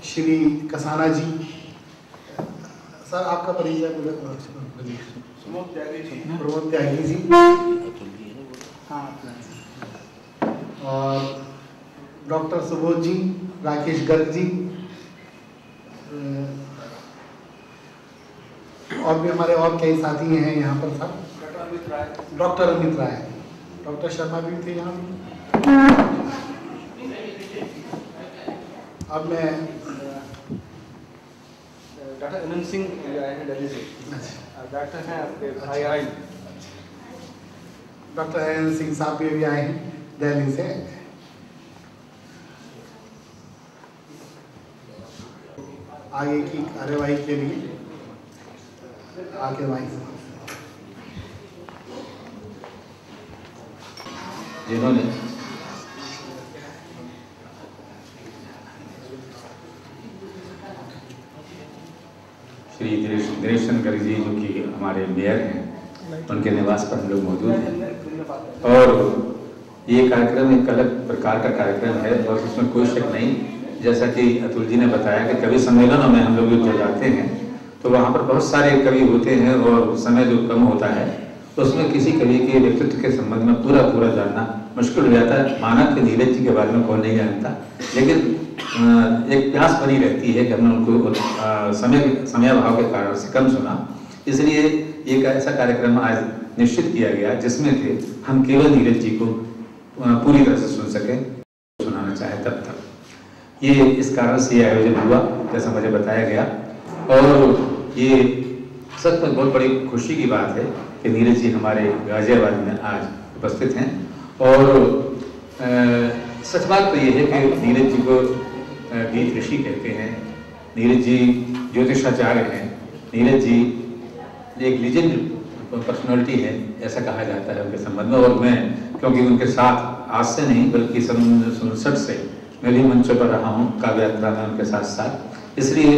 श्री कसाना जी। Sir आपका परिचय प्रमोद त्यागी जी और डॉक्टर सुबोध जी, राकेश गर्ग जी और भी हमारे और कई साथी हैं यहाँ पर sir. Doctor Amit Rai, doctor Sharma भी थे यहाँ। अब मैं डॉक्टर अनंत सिंह आए हैं दिल्ली से। डॉक्टर हैं आपके भाई आए। डॉक्टर अनंत सिंह साहब भी आए हैं दिल्ली से। आगे की कार्यवाही के लिए आगे भाई जिन्होंने श्री दिनेश गर्ग जी जो कि हमारे मेयर हैं, उनके निवास पर हम लोग मौजूद हैं और ये कार्यक्रम एक अलग प्रकार का कार्यक्रम है और उसमें कोई शक नहीं। जैसा कि अतुल जी ने बताया कि कवि सम्मेलनों में हम लोग जो जाते हैं तो वहाँ पर बहुत सारे कवि होते हैं और समय जो कम होता है तो उसमें किसी कवि के व्यक्तित्व के संबंध में पूरा जानना मुश्किल हो जाता है। माना कि नीरज जी के बारे में कौन नहीं जानता, लेकिन एक प्यास बनी रहती है कि हमने उनको समय भाव के कारण से कम सुना। इसलिए एक ऐसा कार्यक्रम आज निश्चित किया गया जिसमें कि हम केवल नीरज जी को पूरी तरह से सुन सकें, सुनाना चाहे तब तक। ये इस कारण से ये आयोजन हुआ जैसा मुझे बताया गया और ये सच में बहुत बड़ी खुशी की बात है कि नीरज जी हमारे गाजियाबाद में आज उपस्थित हैं। और सच बात तो ये है कि नीरज जी को गीत ऋषि कहते हैं, नीरज जी ज्योतिषाचार्य हैं, नीरज जी एक लीजेंड पर्सनालिटी है ऐसा कहा जाता है उनके संबंध में। और मैं क्योंकि उनके साथ आज से नहीं बल्कि सन 1959 से मैं भी मंचों पर रहा हूँ काव्य यात्रा में उनके साथ साथ, इसलिए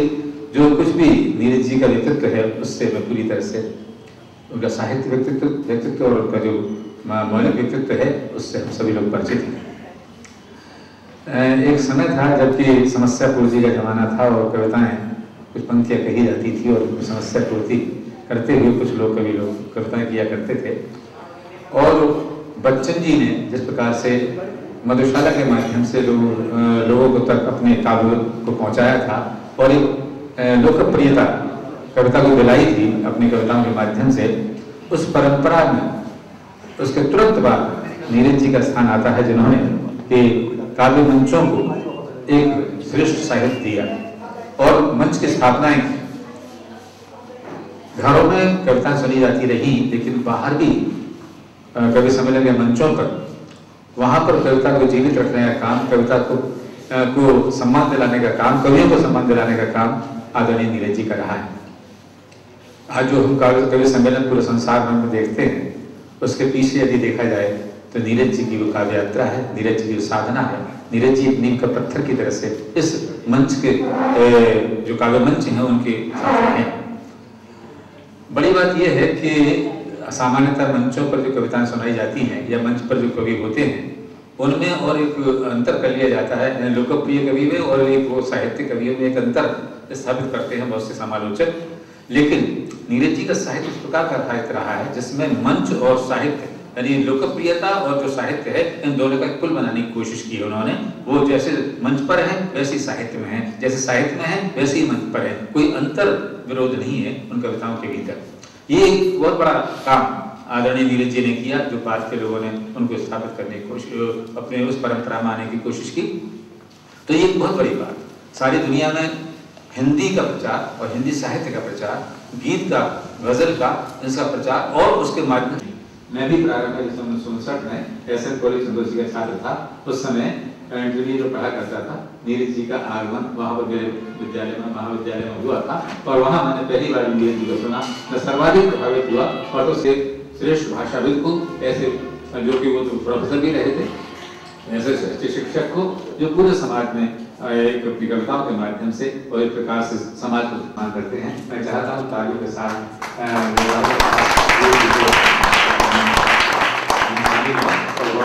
जो कुछ भी नीरज जी का व्यक्तित्व है उससे मैं पूरी तरह से उनका साहित्य व्यक्तित्व और उनका जो मौलिक व्यक्तित्व है उससे हम सभी लोग परिचित हैं। एक समय था जबकि समस्या पूर्ति का जमाना था और कविताएं कुछ पंक्तियाँ कही जाती थी और समस्या पूर्ति करते हुए कुछ लोग कवि लोग कविताएं किया करते थे। और बच्चन जी ने जिस प्रकार से मधुशाला के माध्यम से लोगों को तक अपने काव्य को पहुंचाया था और एक लोकप्रियता कविता को दिलाई थी अपनी कविताओं के माध्यम से, उस परंपरा में उसके तुरंत बाद नीरज जी का स्थान आता है जिन्होंने काव्य मंचों को एक श्रेष्ठ साहित्य दिया और मंच की स्थापनाएं की। घरों में कविताएं सुनी जाती रही लेकिन बाहर भी कवि सम्मेलन के मंचों पर वहां पर कविता को जीवित रखने का काम, कविता को सम्मान दिलाने का काम, कवियों को सम्मान दिलाने का काम आदरणीय नीरज जी का रहा है। आज जो हम कवि सम्मेलन पूरे संसार भर में देखते हैं उसके पीछे यदि देखा जाए तो नीरज जी की वो काव्य यात्रा है, नीरज जी की साधना है। नीरज जी एक नींव का पत्थर की तरह से इस मंच के जो काव्य मंच हैं उनके साथ हैं। बड़ी बात यह है कि सामान्यतः मंचों पर जो कविताएं सुनाई जाती हैं या मंच पर जो कवि होते हैं उनमें और एक अंतर कर लिया जाता है लोकप्रिय कवि में और एक वो साहित्य कवियों में एक अंतर स्थापित करते हैं बहुत से समालोचक। लेकिन नीरज जी का साहित्य इस प्रकार का साहित्य रहा है जिसमें मंच और साहित्य यानी लोकप्रियता और जो साहित्य है इन दोनों का कुल बनाने की कोशिश की उन्होंने। वो जैसे मंच पर है वैसे साहित्य में है, जैसे साहित्य में है वैसे ही मंच पर है, कोई अंतर विरोध नहीं है उन कविताओं के भीतर। ये एक बहुत बड़ा काम आदरणीय नीरज जी ने किया जो बाद के लोगों ने उनको स्थापित करने की कोशिश, अपने उस परंपरा में आने की कोशिश की। तो ये एक बहुत बड़ी बात, सारी दुनिया में हिंदी का प्रचार और हिंदी साहित्य का प्रचार, गीत का, गजल का, इसका प्रचार और उसके माध्यम से मैं भी प्रारंभ 1959 में एसएन कॉलेज संतोषी का छात्र था। उस समय इंटरव्यू जो पढ़ा करता था नीरज जी का आगमन वहाँ पर मेरे महाविद्यालय में हुआ था और वहाँ मैंने पहली बार नीरज जी को सुना। मैं सर्वाधिक प्रभावित हुआ और उससे श्रेष्ठ भाषाविद को ऐसे जो कि वो तो प्रोफेसर भी रहे थे, ऐसे शिक्षक को जो पूरे समाज में एक कविताओं के माध्यम से और एक प्रकार से समाज को सम्मान करते हैं। मैं चाहता हूँ तालियों के साथ और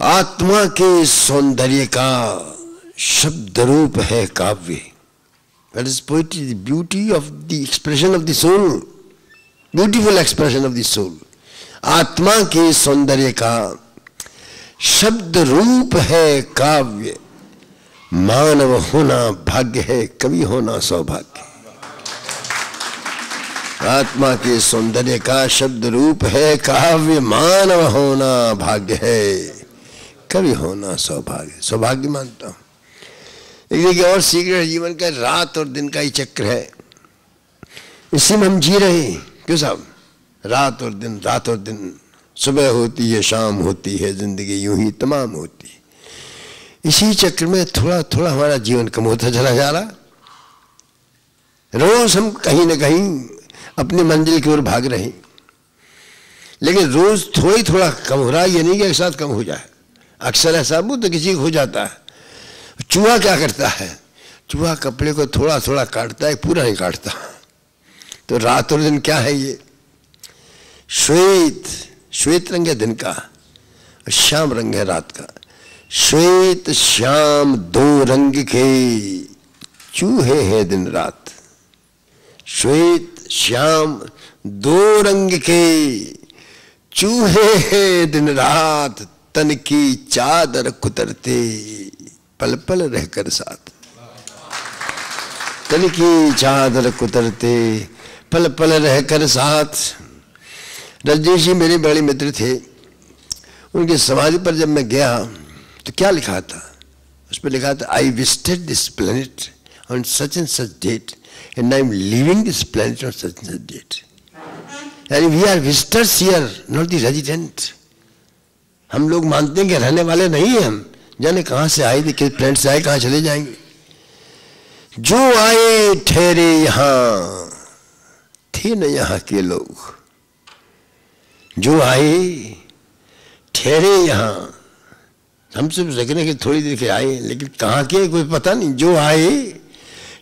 आत्मा के सौंदर्य का शब्द रूप है काव्य। That is poetry, the beauty of the expression of the soul, beautiful expression of the soul. आत्मा के सौंदर्य का शब्द रूप है काव्य। मानव होना भाग्य है, कवि होना सौभाग्य। आत्मा के सौंदर्य का शब्द रूप है काव्य, मानव होना भाग्य है, कवि होना सौभाग्य। सौभाग्य मानता हूं। एक देखिए और सीक्रेट है जीवन का, रात और दिन का ही चक्र है, इसी में हम जी रहे हैं। क्यों साहब? रात और दिन, रात और दिन, सुबह होती है, शाम होती है, जिंदगी यूं ही तमाम होती है। इसी चक्र में थोड़ा थोड़ा हमारा जीवन कम होता चला जा रहा। रोज हम कहीं ना कहीं अपनी मंजिल की ओर भाग रहे हैं, लेकिन रोज थोड़ा थोड़ा कम हो रहा है। ये नहीं कि एक साथ कम हो जाए। अक्सर ऐसा तो किसी को हो जाता है। चूहा क्या करता है? चूहा कपड़े को थोड़ा थोड़ा काटता है, पूरा नहीं काटता। तो रात और दिन क्या है? ये श्वेत, श्वेत रंग है दिन का, श्याम रंग है रात का। श्वेत श्याम दो रंग के चूहे हैं दिन रात। श्वेत श्याम दो रंग के चूहे हैं दिन रात, तन की चादर कुतरते पल पल रहकर साथ। तन की चादर कुतरते पल पल रहकर साथ। रजनीश जी मेरे बड़े मित्र थे। उनकी समाधि पर जब मैं गया तो क्या लिखा था? उस पर लिखा था, I visited this planet on such and such date and I am living this planet on such and such date. यानी we are visitors here, not the resident. हम लोग मानते हैं कि रहने वाले नहीं हैं हम, जाने कहां से आए थे, किस प्लेनेट से आए, कहां चले जाएंगे। जो आए ठहरे यहां, थे न यहां के लोग। जो आए ठहरे यहां, हम सिर्फ देखने के थोड़ी देर के आए, लेकिन कहां के कोई पता नहीं। जो आए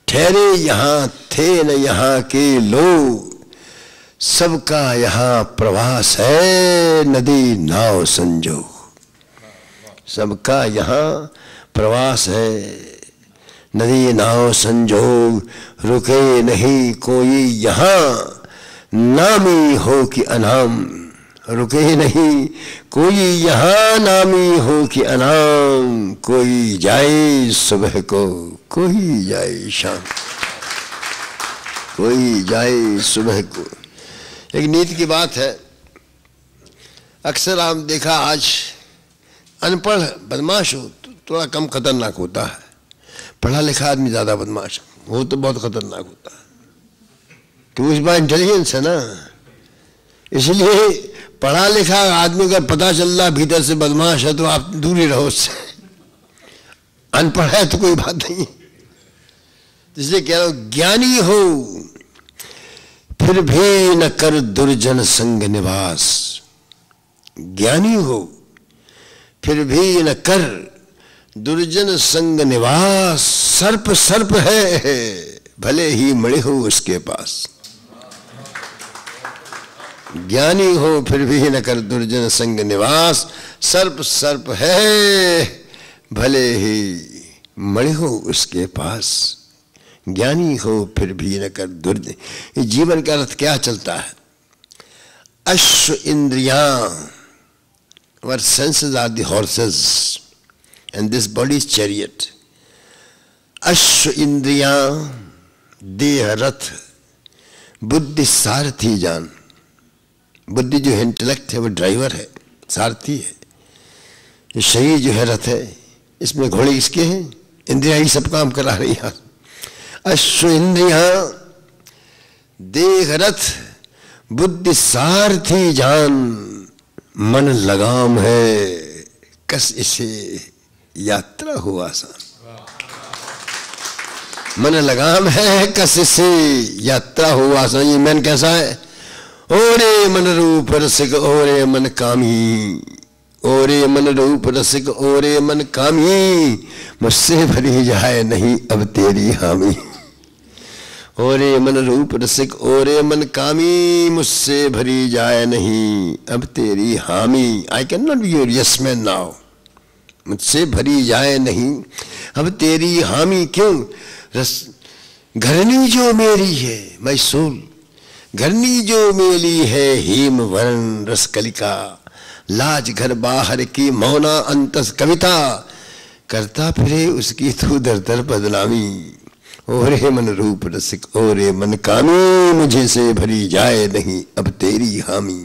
ठहरे यहां, थे न यहां के लोग। सबका यहां प्रवास है, नदी नाव संजो। सबका यहां प्रवास है, नदी नाव संजोग। रुके नहीं कोई यहां, नामी हो कि अनाम। रुके नहीं कोई यहां, नामी हो कि अनाम। कोई जाए सुबह को, कोई जाए शाम, कोई जाए सुबह को। एक नीति की बात है। अक्सर आप देखा आज अनपढ़ बदमाश हो तो थोड़ा कम खतरनाक होता है, पढ़ा लिखा आदमी ज्यादा बदमाश हो तो बहुत खतरनाक होता है। तो इस बार इंटेलिजेंस है ना, इसलिए पढ़ा लिखा आदमी का पता चल रहा भीतर से बदमाश है तो आप दूर ही रहो उससे। अनपढ़ है तो कोई बात नहीं। इसलिए कह रहा हूं, ज्ञानी हो फिर भी न कर दुर्जन संग निवास। ज्ञानी हो फिर भी न कर दुर्जन संग निवास। सर्प सर्प है, भले ही मरे हो उसके पास। ज्ञानी हो फिर भी न कर दुर्जन संग निवास। सर्प सर्प है, भले ही मरे हो उसके पास। ज्ञानी हो फिर भी न कर दुर्जन। ये जीवन का अर्थ क्या चलता है? अश्व इंद्रियां, our senses are the horses and this body is chariot. अश्व इंद्रियां, देह रथ, बुद्धि सारथी जान। बुद्धि जो है इंटेलेक्ट है, वो ड्राइवर है, सारथी है। ये शरीर जो है रथ है, इसमें घोड़े इसके हैं, इंद्रियां ही सब काम करा रही हैं। अश्व इंद्रियां, देह रथ, बुद्धि सारथी जान। मन लगाम है, कस इसे यात्रा हो आसान। मन लगाम है, कस इसे यात्रा हो आसान। ये मन कैसा है? ओरे मन रूप रसिक, ओरे मन कामी। ओरे मन रूप रसिक, ओरे मन कामी। मुझसे भरी जाए नहीं अब तेरी हामी। ओरे मन रूप रसिक, ओरे मन कामी। मुझसे भरी जाए नहीं अब तेरी हामी। I can not be your yes man now. मुझसे भरी जाए नहीं अब तेरी हामी क्यों। रस घरनी जो मेरी है माय सोल, घरनी जो मेरी है हेम वर्ण रस कलिका, लाज घर बाहर की मौना अंतस कविता, करता फिरे उसकी तू दर दर बदनामी। ओरे मन रूप रसिक ओरे मन कामी, मुझे से भरी जाए नहीं अब तेरी हामी।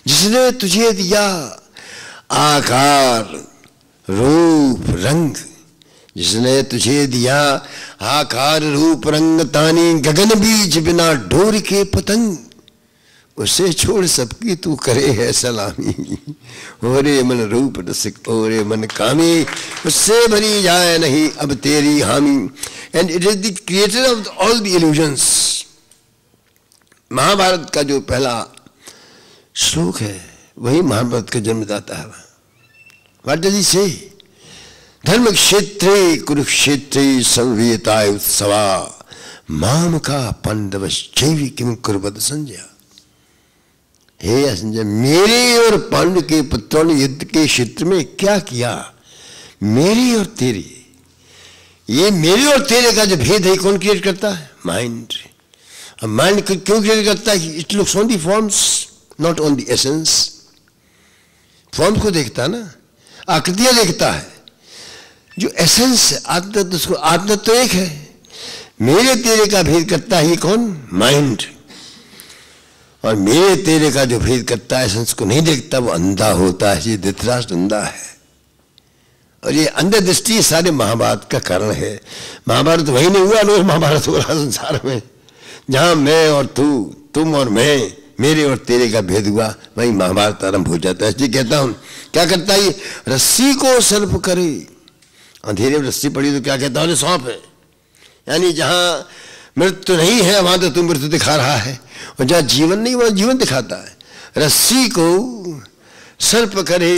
जिसने तुझे दिया आकार रूप रंग, जिसने तुझे दिया आकार रूप रंग, तानी गगन बीच बिना डोर के पतंग, उसे छोड़ सबकी तू करे है सलामी। ओरे मन रूप रसिक ओरे मन कामी, उससे भरी जाए नहीं अब तेरी हामी। And it is the creator of all the illusions. Mahabharat का जो पहला श्लोक है वही महाभारत का जन्मदाता है। व्हाट डज ही से? धर्म क्षेत्रे कुरुक्षेत्रे संवेताय उत्सवा, माम का पांडवश्चैव किम कुर्वत संजय। हे संजय, मेरे और पांडु के पुत्रों ने युद्ध के क्षेत्र में क्या किया? मेरे और तेरे, ये मेरे और तेरे का जो भेद है कौन क्रिएट करता है? माइंड। अब माइंड क्यों क्रिएट करता है? It looks on the forms not on the essence. Forms को देखता है ना, आकृतियां देखता है, जो एसेंस है आत्मा, तो उसको आत्मा तो एक है। मेरे तेरे का भेद करता है ये कौन? माइंड। और मेरे तेरे का जो भेद करता है एसेंस को नहीं देखता, वो अंधा होता है। ये धृतराष्ट्र अंधा है, और ये अंध दृष्टि सारे महाभारत का कारण है। महाभारत वही नहीं हुआ, रोज महाभारत हो रहा संसार में, जहां मैं और तू, तुम और मैं, मेरे और तेरे का भेद हुआ, वही महाभारत आरंभ हो जाता है। इसलिए कहता हूं, क्या करता है? रस्सी को सर्प करे। अंधेरे में रस्सी पड़ी तो क्या कहता है? सौंप है। यानी जहां मृत्यु नहीं है वहां तो तू मृत्यु दिखा रहा है, और जहां जीवन नहीं वहां जीवन दिखाता है। रस्सी को सर्प करे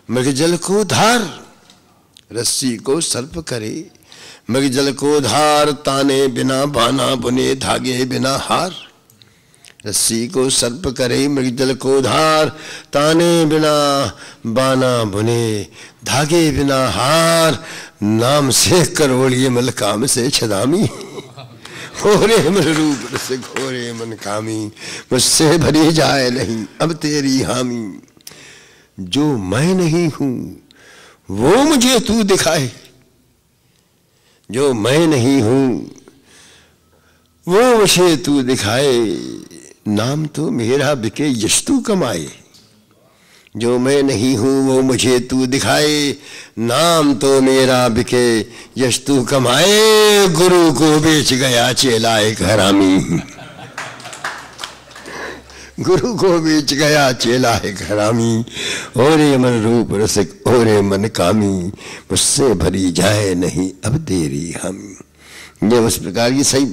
मृग जल को धार, रस्सी को सर्प करे मृग जल को धार, ताने बिना बाना बुने धागे बिना हार। रस्सी को सर्प करे मृग जल को धार, ताने बिना बाना बुने धागे बिना हार, नाम से करोड़िए मल काम से छदामी। ओरे मन रूप रसिक ओरे मन कामी, मुझसे भरी जाए नहीं अब तेरी हामी। जो मैं नहीं हूं वो मुझे तू दिखाए, जो मैं नहीं हूं वो मुझे तू दिखाए, नाम तो मेरा बिके यश तू कमाए। जो मैं नहीं हूं वो मुझे तू दिखाए, नाम तो मेरा बिके यश तू कमाए। गुरु को बेच गया चेला एक हरामी, गुरु को बेच गया चेला एक हरामी। ओरे मन रूप रसिक ओरे मन कामी, मुझसे भरी जाए नहीं अब तेरी हामी। ये उस प्रकार की सही।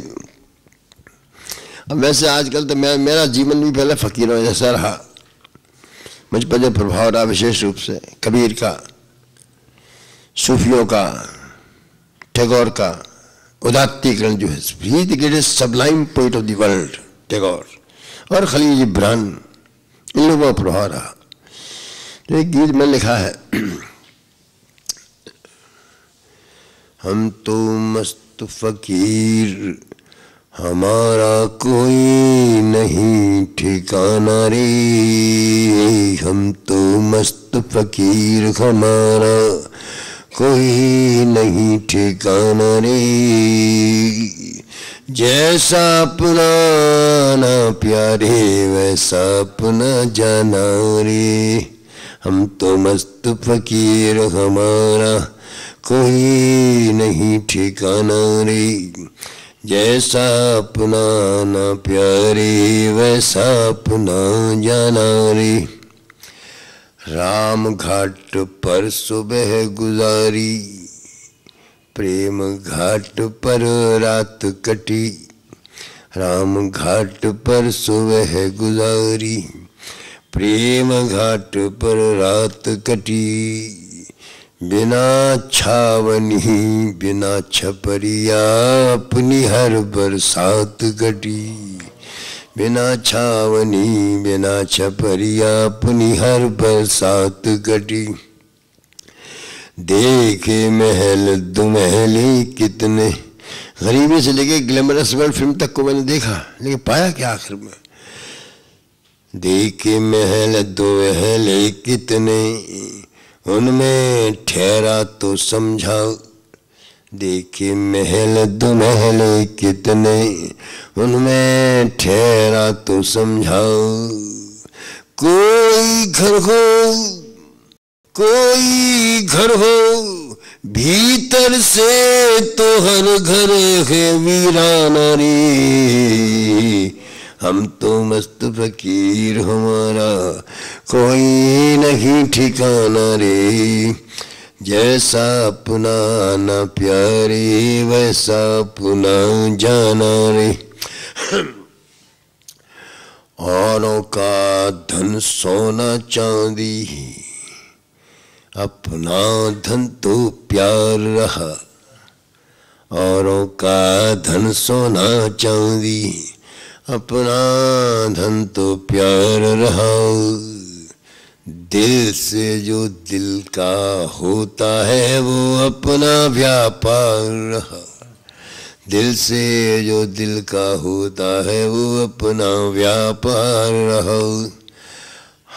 अब वैसे आजकल तो मेरा जीवन भी पहले फकीरों जैसा रहा। मुझ पर जो प्रभाव रहा विशेष रूप से कबीर का, सूफियों का, टैगोर का उदात्तीकरण जो है, he the greatest sublime poet of the world, Tagore और खलील जिब्रान, इन लोगों का प्रभाव रहा। तो एक गीत में लिखा है, हम तो मस्त फकीर हमारा कोई नहीं ठिकाना रे, हम तो मस्त फकीर हमारा कोई नहीं ठिकाना रे, जैसा पुराना प्यारे वैसा अपना जाना रे, हम तो मस्त फकीर हमारा कोई नहीं ठिकाना रे, जैसा अपना ना प्यारे वैसा अपना जाना रे। राम घाट पर सुबह गुजारी, प्रेम घाट पर रात कटी, राम घाट पर सुबह गुजारी, प्रेम घाट पर रात कटी, बिना छावनी बिना छपरिया अपनी हर बरसात कटी, बिना छावनी बिना छपरिया अपनी हर बरसात कटी। देखे महल दुमहली कितने। गरीबी से लेके ग्लैमरस वर्ल्ड फिल्म तक को मैंने देखा, लेकिन पाया क्या आखिर में? देखे महल दुमहली कितने, उनमें ठहरा तो समझाओ। देखे महल दुमहले कितने, उनमें ठहरा तो समझाओ। कोई घर हो भीतर से तो हर घर है वीराना रे। हम तो मस्त फकीर, हमारा कोई नहीं ठिकाना रे। जैसा अपना ना प्यारे, वैसा अपना जाना रे। औरों का धन सोना चांदी, अपना धन तो प्यार रहा। औरों का धन सोना चांदी, अपना धन तो प्यार रहा। दिल से जो दिल का होता है वो अपना व्यापार रहा। दिल से जो दिल का होता है वो अपना व्यापार रहा।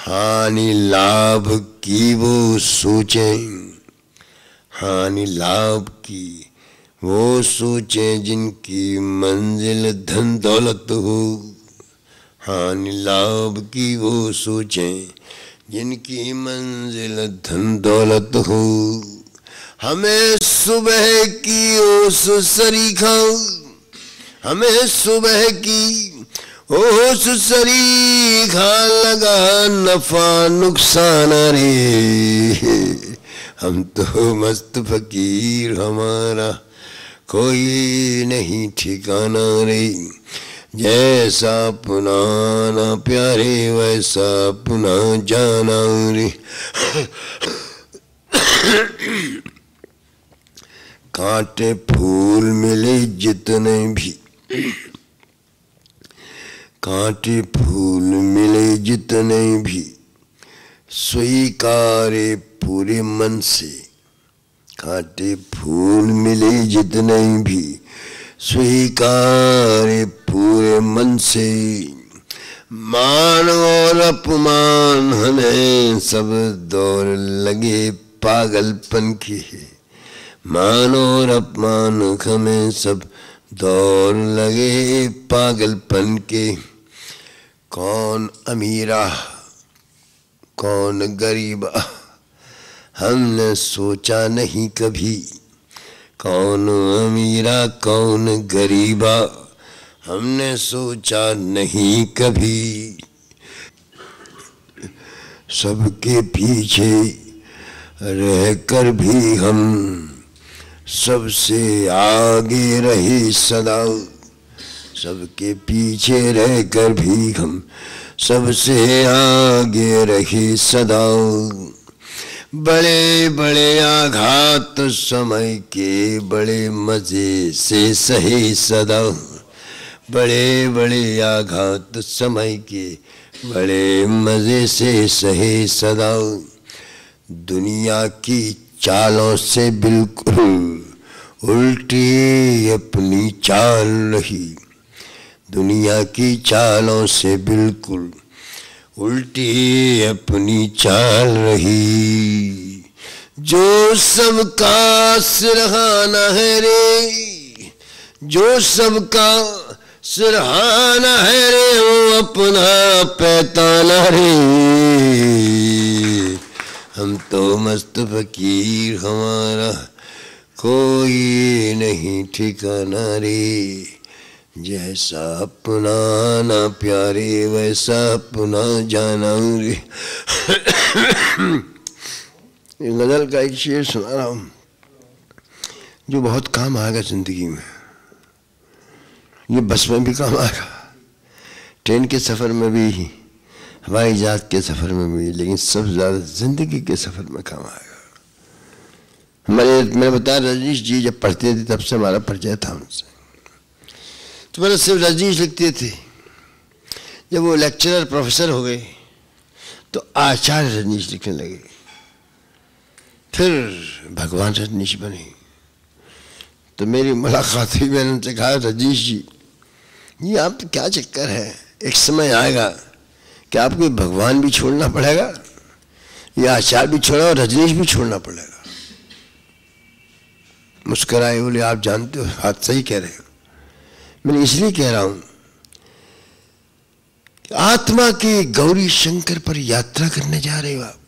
हानि लाभ की वो सोचें, हानि लाभ की वो सोचें जिनकी मंजिल धन दौलत हो। हानि लाभ की वो सोचें जिनकी मंजिल धन दौलत हो। हमें सुबह की ओस सरीखा, हमें सुबह की ओस सरीखा लगा नफा नुकसान रे। हम तो मस्त फकीर, हमारा कोई नहीं ठिकाना रे। जैसा अपना ना प्यारे, वैसा अपना जाना रे। कांटे फूल मिले जितने भी, कांटे फूल मिले जितने भी, स्वीकारे पूरे मन से। कांटे फूल मिले जितने भी, स्वीकारे पूरे मन से। मान और अपमान हमें सब दौर लगे पागलपन की है। मान और अपमान हमें सब दौर लगे पागलपन के। कौन अमीरा कौन गरीबा, हमने सोचा नहीं कभी। कौन अमीरा कौन गरीबा, हमने सोचा नहीं कभी। सबके पीछे रहकर भी हम सबसे आगे रहे सदा। सबके पीछे रहकर भी हम सबसे आगे रहे सदा। बड़े बड़े आघात समय के बड़े मजे से सहे सदा। बड़े बड़े आघात समय के बड़े मजे से सहे सदा। दुनिया की चालों से बिल्कुल उल्टी अपनी चाल रही। दुनिया की चालों से बिल्कुल उल्टी अपनी चाल रही। जो सबका सिरहाना है रे, जो सबका सिरहाना है रे, वो अपना पैताना रे। हम तो मस्त फकीर, हमारा कोई नहीं ठिकाना रे। जैसा अपना ना प्यारे, वैसा अपना जाना रे। गजल का एक शेर सुना रहा हूँ जो बहुत काम आएगा जिंदगी में। ये बस में भी काम आएगा, ट्रेन के सफ़र में भी, हवाई जहाज के सफ़र में भी, लेकिन सबसे ज़्यादा ज़िंदगी के सफ़र में काम आएगा। मैंने बताया रजनीश जी जब पढ़ते थे तब से हमारा परिचय था उनसे। तो पहले सिर्फ रजनीश लिखते थे, जब वो लेक्चरर प्रोफेसर हो गए तो आचार्य रजनीश लिखने लगे। फिर भगवान रजनीश बने। तो मेरी मुलाकात हुई, मैंने उनसे कहा रजनीश जी, ये आप क्या चक्कर है, एक समय आएगा कि आपको भगवान भी छोड़ना पड़ेगा, या आचार्य भी छोड़ा और रजनीश भी छोड़ना पड़ेगा। मुस्कुराए, बोले आप जानते हो बात सही कह रहे हो। मैंने इसलिए कह रहा हूं, आत्मा के गौरी शंकर पर यात्रा करने जा रहे हो आप,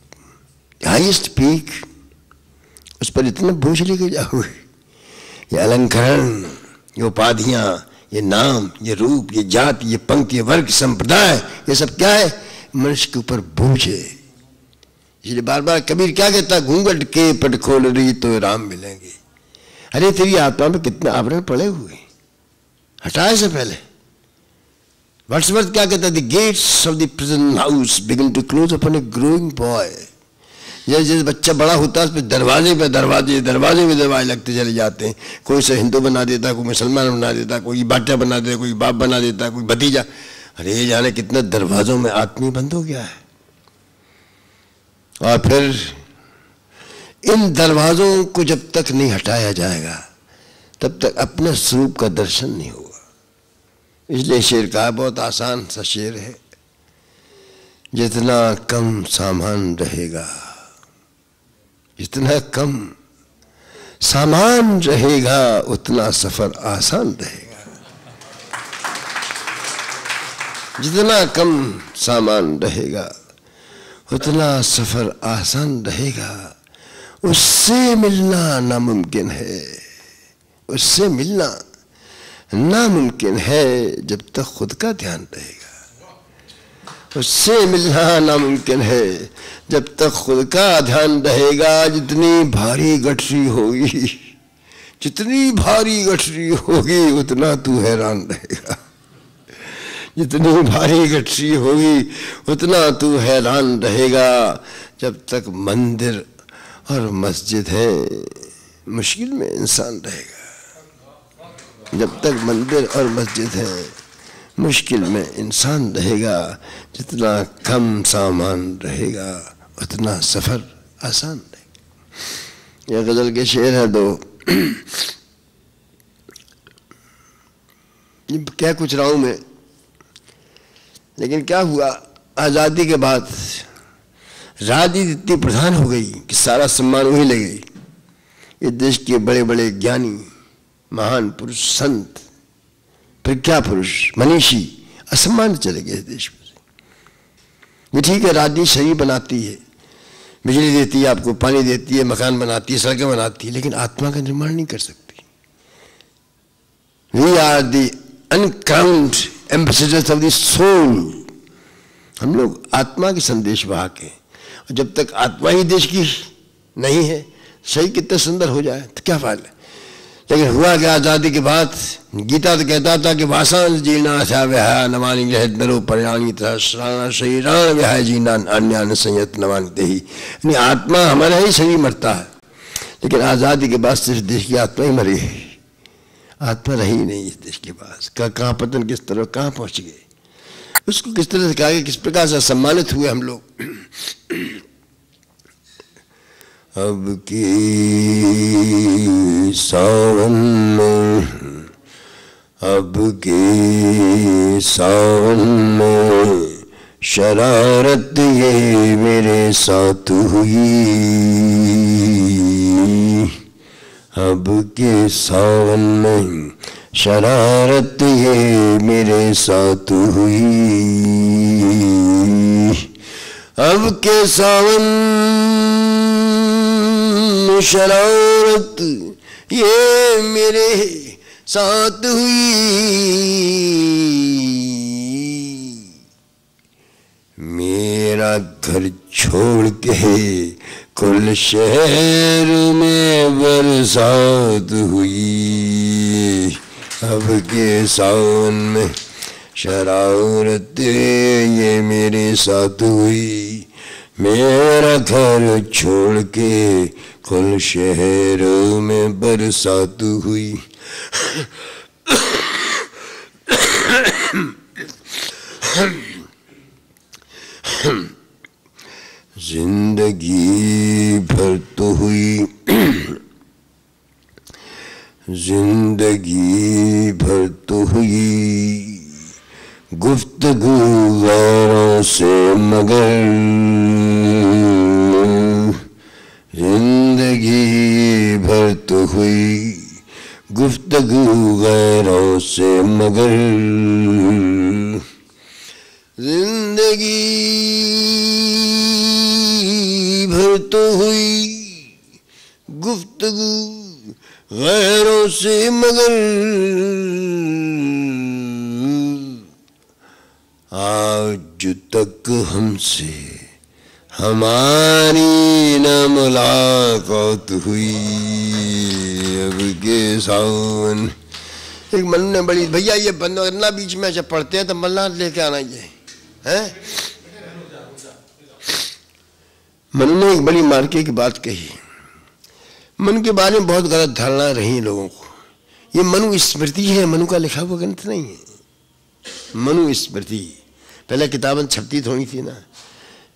हाईएस्ट पीक, उस पर इतना बोझ लेके जाओगे। ये अलंकरण, ये उपाधियां, ये नाम, ये रूप, ये जाति, ये पंक्ति, ये वर्ग, संप्रदाय, ये सब क्या है? मनुष्य के ऊपर बोझ है। इसलिए बार बार कबीर क्या कहता, घूंघट के पट खोल रही तो राम मिलेंगे। अरे तेरी आत्मा में कितने आवरण पड़े हुए, हटाए से पहले। वर्ड्सवर्थ क्या कहता, the gates of the prison house begin to close upon a growing boy. जैसे जैसे बच्चा बड़ा होता है, उस पर दरवाजे पे दरवाजे लगते चले जाते हैं। कोई उसे हिंदू बना देता, कोई मुसलमान बना देता, कोई बाटा बना देता, कोई बाप बना देता, कोई भतीजा। अरे जाने कितने दरवाजों में आदमी बंद हो गया है। और फिर इन दरवाजों को जब तक नहीं हटाया जाएगा तब तक अपने स्वरूप का दर्शन नहीं होगा। इसलिए शेर कहा, बहुत आसान सा शेर है, जितना कम सामान रहेगा, जितना कम सामान रहेगा उतना सफर आसान रहेगा। जितना कम सामान रहेगा उतना सफर आसान रहेगा। उससे मिलना नामुमकिन है, उससे मिलना नामुमकिन है जब तक खुद का ध्यान रहेगा। उससे मिलना नामुमकिन है जब तक खुद का ध्यान रहेगा। जितनी भारी गठरी होगी, जितनी भारी गठरी होगी उतना तू हैरान रहेगा। जितनी भारी गठरी होगी उतना तू हैरान रहेगा। जब तक मंदिर और मस्जिद है मुश्किल में इंसान रहेगा। जब तक मंदिर और मस्जिद है मुश्किल में इंसान रहेगा। जितना कम सामान रहेगा उतना सफर आसान रहेगा। यह गजल के शेर है दो। क्या कुछ रहा हूं मैं, लेकिन क्या हुआ, आज़ादी के बाद राजनीति इतनी प्रधान हो गई कि सारा सम्मान वही ले गई। इस देश के बड़े बड़े ज्ञानी, महान पुरुष, संत, प्रज्ञा पुरुष, मनीषी असम्मान चले गए इस देश में। ये ठीक है, राजनीति शरीर बनाती है, बिजली देती है आपको, पानी देती है, मकान बनाती है, सड़कें बनाती है, लेकिन आत्मा का निर्माण नहीं कर सकती। We are the uncrowned ambassadors of the soul. हम लोग आत्मा के संदेश वाहक हैं। और जब तक आत्मा ही देश की नहीं है, सही कितने सुंदर हो जाए तो क्या फायदा। लेकिन हुआ क्या, आज़ादी के बाद गीता तो कहता था कि वासांस जीर्णा था विहाय नमानि गृहत नरो पर्याणि तथा श्राणा शरीरान विहाय जीना अन्यान संयत नमानिते ही। यानी आत्मा हमारा ही शरीर मरता है, लेकिन आज़ादी के बाद सिर्फ देश की आत्मा ही मरी है। आत्मा रही नहीं इस देश के पास। कहाँ पतन किस तरह कहाँ पहुँच गए, उसको किस तरह से कहा, किस प्रकार से सम्मानित हुए हम लोग। अब की सावन में, अब की सावन में शरारत ये मेरे साथ हुई। अब के सावन में शरारत ये मेरे साथ हुई। अब के सावन शरारत ये मेरे साथ हुई। मेरा घर छोड़ के कुल शहर में बरसात हुई। अब के सावन में शरारत ये मेरे साथ हुई। मेरा घर छोड़ के कुल शहर में बरसात हुई। जिंदगी भर तो हुई, जिंदगी भर तो हुई गुफ्तगू गैरों से मगर, जिंदगी भर तो हुई गुफ्तगू गैरों से मगर, जिंदगी भर तो हुई गुफ्तगू गैरों से मगर, आज तक हमसे हमारी न मुलाकात हुई, अब के सावन। एक मन ने बड़ी, भैया ये बंदना बीच में जब पढ़ते हैं तो मल्ला लेके आना ये है। मन ने एक बड़ी मार्के की बात कही। मन के बारे में बहुत गलत धारणा रही लोगों को। ये मनु स्मृति है, मनु का लिखा हुआ ग्रंथ नहीं है। मनु स्मृति पहले किताबें छपती थोड़ी थी ना,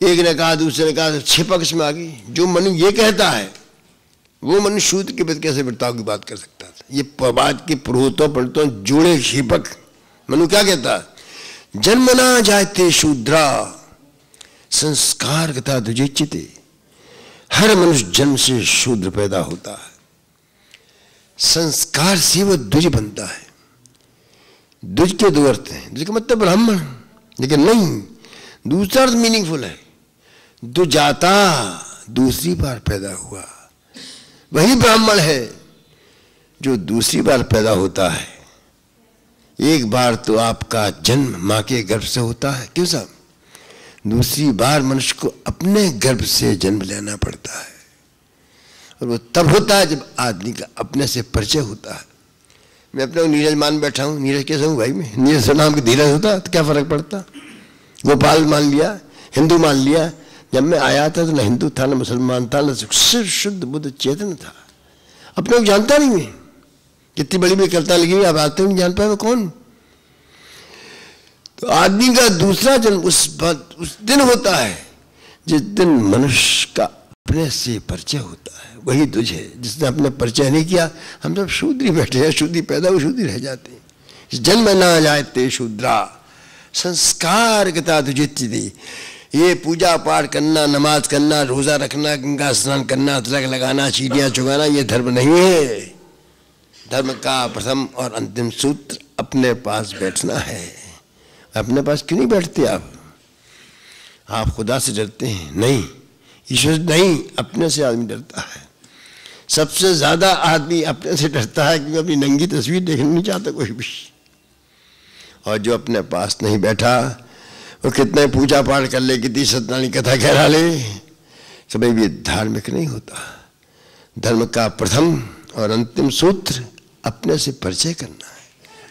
एक ने कहा दूसरे ने कहा, 6 पक्ष में आ गई। जो मनु ये कहता है वो मनु शूद्र के प्रति कैसे बर्ताव की बात कर सकता था। ये बात के पुरोहितों पंडितों जोड़े क्षिपक। मनु क्या कहता है? जन्मना जायते शूद्रा संस्कार कथा दुजेचिते। हर मनुष्य जन्म से शूद्र पैदा होता है, संस्कार से वो द्विज बनता है। द्विज के 2 अर्थ हैं। द्विज का मतलब ब्राह्मण, लेकिन नहीं, दूसरा अर्थ मीनिंगफुल है। द्विजाता, दूसरी बार पैदा हुआ, वही ब्राह्मण है जो दूसरी बार पैदा होता है। एक बार तो आपका जन्म मां के गर्भ से होता है, क्यों साहब? दूसरी बार मनुष्य को अपने गर्भ से जन्म लेना पड़ता है, और वो तब होता है जब आदमी का अपने से परिचय होता है। मैं अपने नीरज मान बैठा हूँ, नीरज कैसे हूँ भाई मैं? नीरज नाम की धीरज होता तो क्या फर्क पड़ता? गोपाल मान लिया, हिंदू मान लिया। जब मैं आया था तो न हिंदू था, न मुसलमान था, न सिर्फ शुद्ध बुद्ध चेतन था। अपने को जानता नहीं मैं, कितनी बड़ी बड़ी कविता लगी अब आते नहीं जान पाए मैं कौन। तो आदमी का दूसरा जन्म उस दिन होता है जिस दिन मनुष्य का अपने से परिचय होता है। वही तुझे जिसने अपने परिचय नहीं किया, हम सब शूद्री बैठे हैं, शूद्री पैदा हुए शूद्री रह जाते हैं। जन्म ना जायते शूद्रा संस्कार कथा तुझे दी। ये पूजा पाठ करना, नमाज करना, रोजा रखना, गंगा स्नान करना, तिलक लगाना, चीटियां चुगाना, ये धर्म नहीं है। धर्म का प्रथम और अंतिम सूत्र अपने पास बैठना है। अपने पास क्यों नहीं बैठते आप खुदा से डरते हैं? नहीं, ईश्वर नहीं, अपने से आदमी डरता है। सबसे ज्यादा आदमी अपने से डरता है क्योंकि अपनी नंगी तस्वीर देखना नहीं चाहता कोई भी। और जो अपने पास नहीं बैठा वो कितने पूजा पाठ कर ले, कितनी सत्यनारायण कथा कह ले, कभी भी धार्मिक नहीं होता। धर्म का प्रथम और अंतिम सूत्र अपने से परिचय करना है,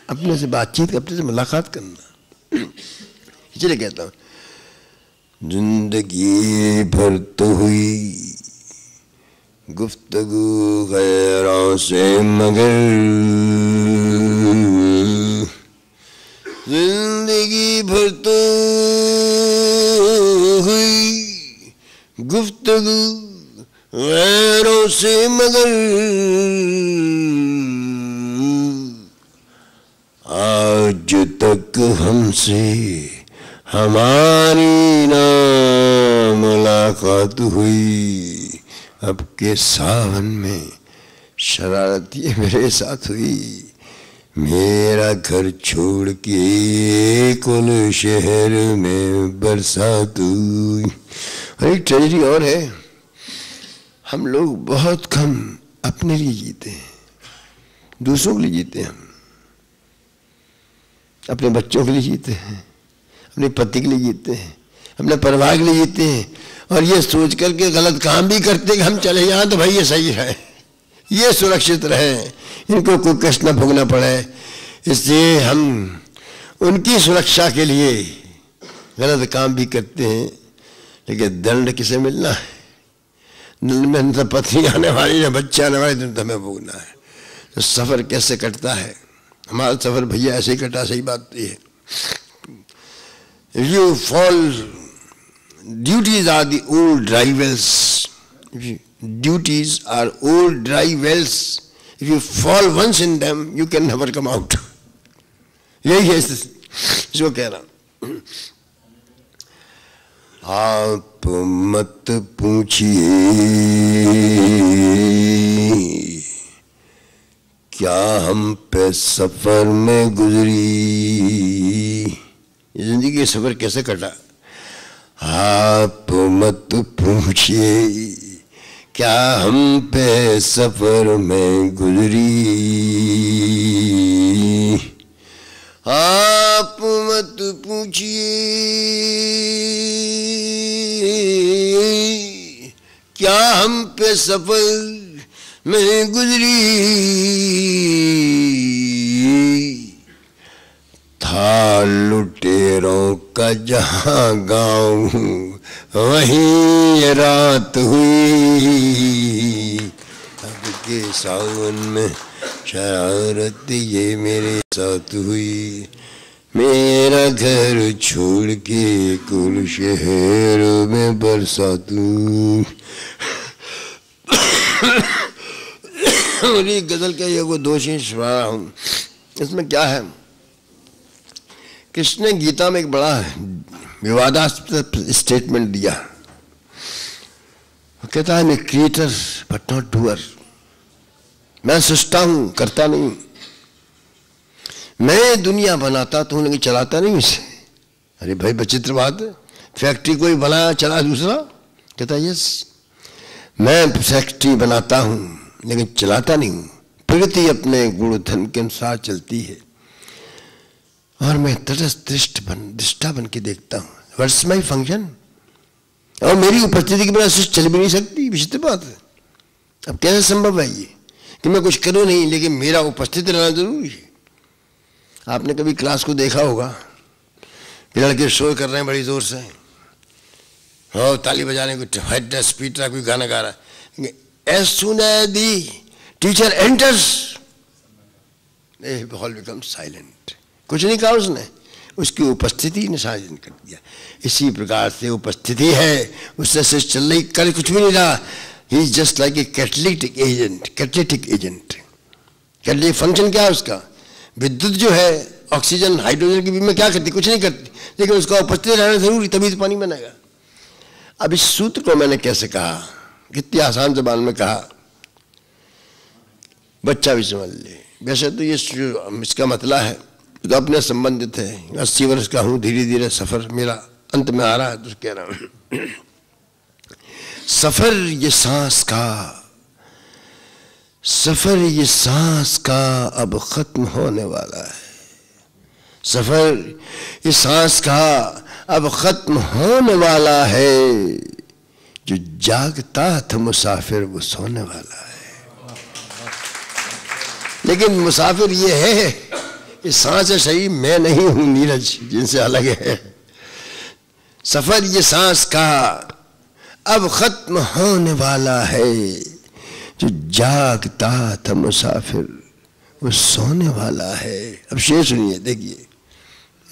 अपने से बातचीत, अपने से मुलाकात करना। इसलिए कहता हूं जिंदगी भर तो हुई गुफ्तगू गैरों से मगर, जिंदगी भर तो हुई गुफ्तगू गैरों से मगर, आज तक हमसे हमारी ना मुलाकात हुई, अब के सावन में शरारत ये मेरे साथ हुई। मेरा घर छोड़ के कुल शहर में बरसात हुई। और एक ट्रेजेडी और है, हम लोग बहुत कम अपने लिए जीते हैं, दूसरों के लिए जीते हैं। हम अपने बच्चों के लिए जीते हैं, अपने पति के लिए जीते हैं, अपने परिवार के लिए जीते हैं, और ये सोच करके गलत काम भी करते हैं कि हम चले यहाँ तो भाई ये सही है, ये सुरक्षित रहे, इनको कोई कष्ट न भोगना पड़े। इसलिए हम उनकी सुरक्षा के लिए गलत काम भी करते हैं। लेकिन दंड किसे मिलना है? दंड में न पत्नी आने वाली, न बच्चा आने वाली, दंड हमें भोगना है। तो सफ़र कैसे कटता है? हमारा सफ़र भैया ऐसे ही कटा, सही बात ये है। If you fall duties are the old dry wells. Duties are old dry wells. If you fall once in them, you can never come out. यही है इसको कह रहा। आप मत पूछिए क्या हम पे सफर में गुजरी, जिंदगी के सफर कैसे कटा। आप मत पूछिए क्या हम पे सफर में गुजरी, आप मत पूछिए क्या हम पे सफर में गुजरी, था लुटेरों का जहां गाँव वहीं रात हुई, अब के सावन में शरारत ये मेरे साथ हुई, मेरा घर छोड़ के कुल शहर में बरसातू। और ये गजल का ये वो दोषी रहा हूँ। इसमें क्या है, कृष्ण ने गीता में एक बड़ा विवादास्पद स्टेटमेंट दिया। वो कहता है मैं क्रिएटर बट नॉट डूअर, मैं सृष्टा हूं करता नहीं, मैं दुनिया बनाता तो हूं लेकिन चलाता नहीं इसे। अरे भाई विचित्र बात है, फैक्ट्री कोई बनाया चला दूसरा। कहता यस मैं फैक्ट्री बनाता हूं लेकिन चलाता नहीं हूं, प्रगति अपने गुण धर्म के अनुसार चलती है और मैं दृष्टा बन के देखता हूं। व्हाट्स माई फंक्शन, और मेरी उपस्थिति के बिना सृष्टि चल भी नहीं सकती। विचित्र बात है। अब कैसे संभव है ये कि मैं कुछ करूं नहीं लेकिन मेरा उपस्थित रहना जरूरी है। आपने कभी क्लास को देखा होगा कि लड़के शोर कर रहे हैं बड़ी जोर से, हाँ ताली बजाने को हेड स्पीड रहा, कोई गाना गा रहा है। As soon as the teacher enters the hall become silent. कुछ नहीं कहा उसने, उसकी उपस्थिति ने साजिश कर दिया। इसी प्रकार से उपस्थिति है, उससे से चल रही, कर कुछ भी नहीं रहा। He is just like a catalytic agent. Catalytic agent, catalytic function क्या है उसका? विद्युत जो है ऑक्सीजन हाइड्रोजन की बीच में क्या करती? कुछ नहीं करती, लेकिन उसका उपस्थित रहना जरूरी, तभी तो पानी बनेगा। अब इस सूत्र को मैंने कैसे कहा, कितनी आसान जबान में कहा, बच्चा भी समझ ले। वैसे तो ये इसका मतलब है तो अपने संबंधित है। 80 वर्ष का हूँ, धीरे धीरे सफर मेरा अंत में आ रहा है, तो कह रहा हूँ सफर ये सांस का, सफर ये सांस का अब खत्म होने वाला है। सफर ये सांस का अब खत्म होने वाला है, जो जागता था मुसाफिर वो सोने वाला है। लेकिन मुसाफिर ये है, इस सांस है सही, मैं नहीं हूं नीरज जिनसे अलग है। सफर ये सांस का अब खत्म होने वाला है, जो जागता था मुसाफिर वो सोने वाला है। अब शेर सुनिए, देखिए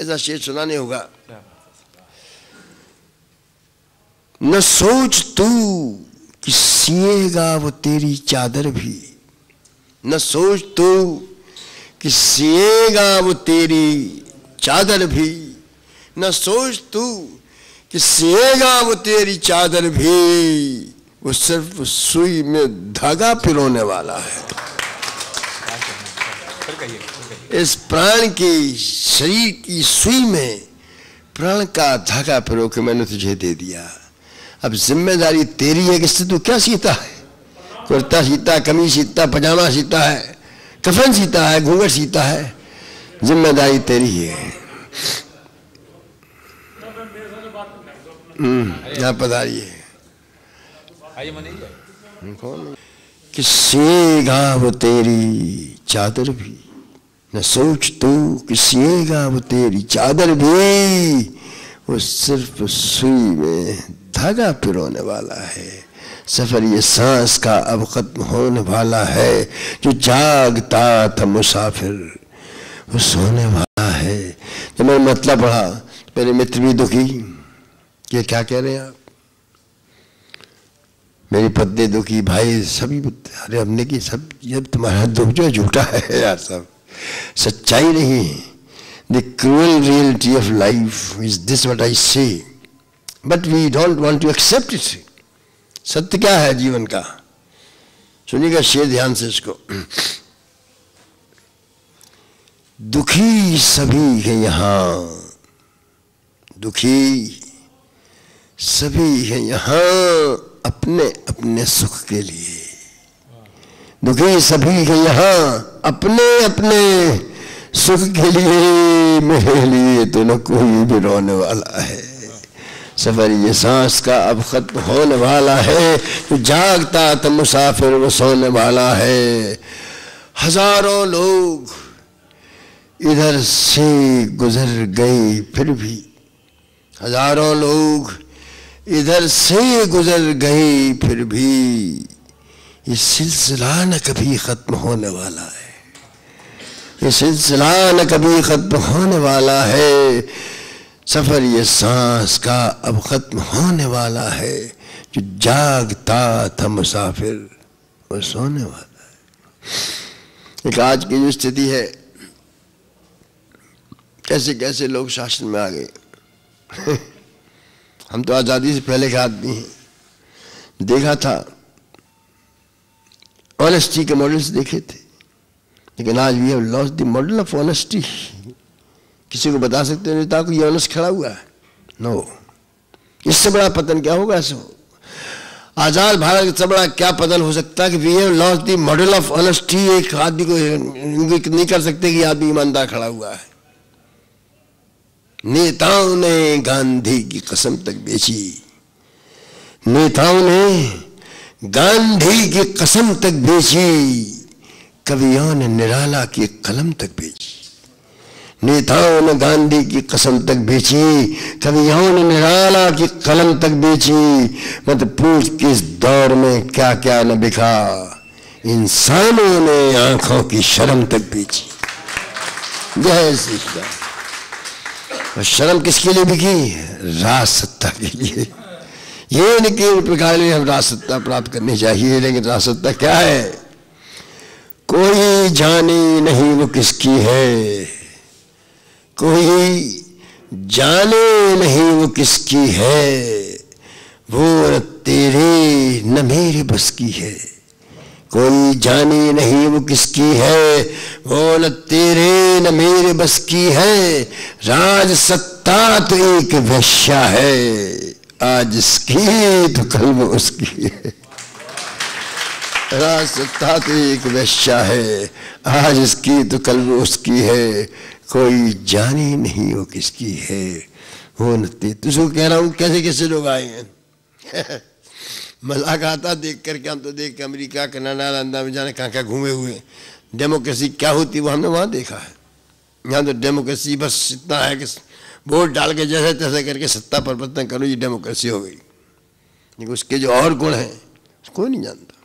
ऐसा शेर सुनाने होगा। न सोच तू कि सिएगा वो तेरी चादर भी, न सोच तू कि सिएगा वो तेरी चादर भी, न सोच तू कि सिएगा वो तेरी चादर भी, वो सिर्फ सुई में धागा पिरोने वाला है। इस प्राण की शरीर की सुई में प्राण का धागा पिरो के मैंने तुझे दे दिया। अब जिम्मेदारी तेरी है कि तू क्या सीता है, कुर्ता सीता, कमीज सीता, पजामा सीता है, कफन सीता है, घूंघट सीता है, जिम्मेदारी तेरी है। यहाँ पधारिए। कि सिएगा वो तेरी चादर भी, न सोच तू कि सिएगा वो तेरी चादर भी, वो सिर्फ सुई में धागा पिरोने वाला है। सफर ये सांस का अब खत्म होने वाला है, जो जागता था मुसाफिर वो सोने वाला है। जब मैंने मतलब पढ़ा, मेरे मित्र भी दुखी, ये क्या कह रहे हैं आप? मेरी पत्नी दुखी, भाई सभी, अरे हमने की सब, ये तुम्हारा दुख जो झूठा है यार, सब सच्चाई नहीं है। The cruel reality of life is this what I say, but we don't want to accept it. सत्य क्या है जीवन का? सुनिएगा शेर ध्यान से इसको। दुखी सभी है यहाँ, दुखी सभी है यहाँ अपने अपने सुख के लिए। दुखी सभी है यहाँ अपने अपने सुख के लिए, मेरे लिए तो न कोई भी रोने वाला है। सफर ये सांस का अब खत्म होने वाला है, तो जागता तो मुसाफिर वो सोने वाला है। हजारों लोग इधर से गुजर गए फिर भी, हजारों लोग इधर से गुजर गए फिर भी, ये सिलसिला न कभी खत्म होने वाला है, ये सिलसिला न कभी खत्म होने वाला है। सफर ये सांस का अब खत्म होने वाला है, जो जागता था मुसाफिर वो सोने वाला है। एक आज की जो स्थिति है, कैसे कैसे लोग शासन में आ गए। हम तो आज़ादी से पहले के आदमी हैं, देखा था, ऑनेस्टी के मॉडल्स देखे थे, लेकिन आज we have lost the model of honesty. किसी को बता सकते हैं नेता को ये ऑनेस्ट खड़ा हुआ है? नो। इससे बड़ा पतन क्या होगा? ऐसे आजाद भारत से बड़ा क्या पतन हो सकता है कि we have lost the model of honesty. एक आदमी को नहीं कर सकते कि आदमी ईमानदार खड़ा हुआ है। नेताओं ने गांधी की कसम तक बेची, नेताओं ने गांधी की कसम तक बेची, कवियों ने निराला की कलम तक बेची। नेताओं ने गांधी की कसम तक बेची, कवियों ने निराला की कलम तक बेची। मत पूछ किस दौर में क्या क्या न बिका, इंसानों ने आंखों की शर्म तक बेची। जय श्री राम। और शर्म किसके लिए बिकी? राज सत्ता के लिए। ये नहीं कि प्रकार में हम राज सत्ता प्राप्त करनी चाहिए, लेकिन राज सत्ता क्या है? कोई जाने नहीं वो किसकी है, कोई जाने नहीं वो किसकी है, वो न तेरे न मेरे बस की है। कोई जाने नहीं वो किसकी है, वो न तेरे न मेरे बस की है। राज सत्ता तो एक वेश्या है, आज इसकी तो कल वो उसकी है। राज सत्ता तो एक वेश्या है, आज इसकी तो कल वो उसकी है। कोई जाने नहीं वो किसकी है, वो न तेरे। तुझको कह रहा हूँ कैसे कैसे लोग आए हैं। मजाक आता देख करके, हम तो देख के अमेरिका कनाडा लंदन में जाने कहाँ कहाँ घूमे हुए। डेमोक्रेसी क्या होती है वो हमने वहाँ देखा है। यहाँ तो डेमोक्रेसी बस इतना है कि वोट डाल के जैसे तैसे करके सत्ता परिवर्तन करो, ये डेमोक्रेसी हो गई। लेकिन उसके जो और गुण हैं कोई नहीं जानता।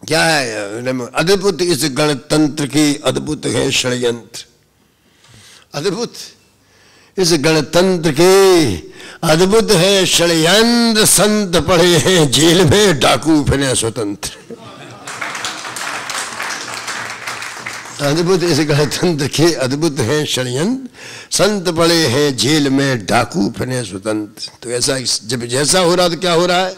क्या है अद्भुत इस गणतंत्र की, अद्भुत है षड्यंत्र। अद्भुत इस गणतंत्र के अद्भुत है षड्यंत्र। संत पड़े हैं जेल में, डाकू फिरे स्वतंत्र। अद्भुत इस गणतंत्र के अद्भुत है षड्यंत्र, संत पड़े हैं जेल में, डाकू फिरे स्वतंत्र। तो ऐसा जब जैसा हो रहा तो क्या हो रहा है?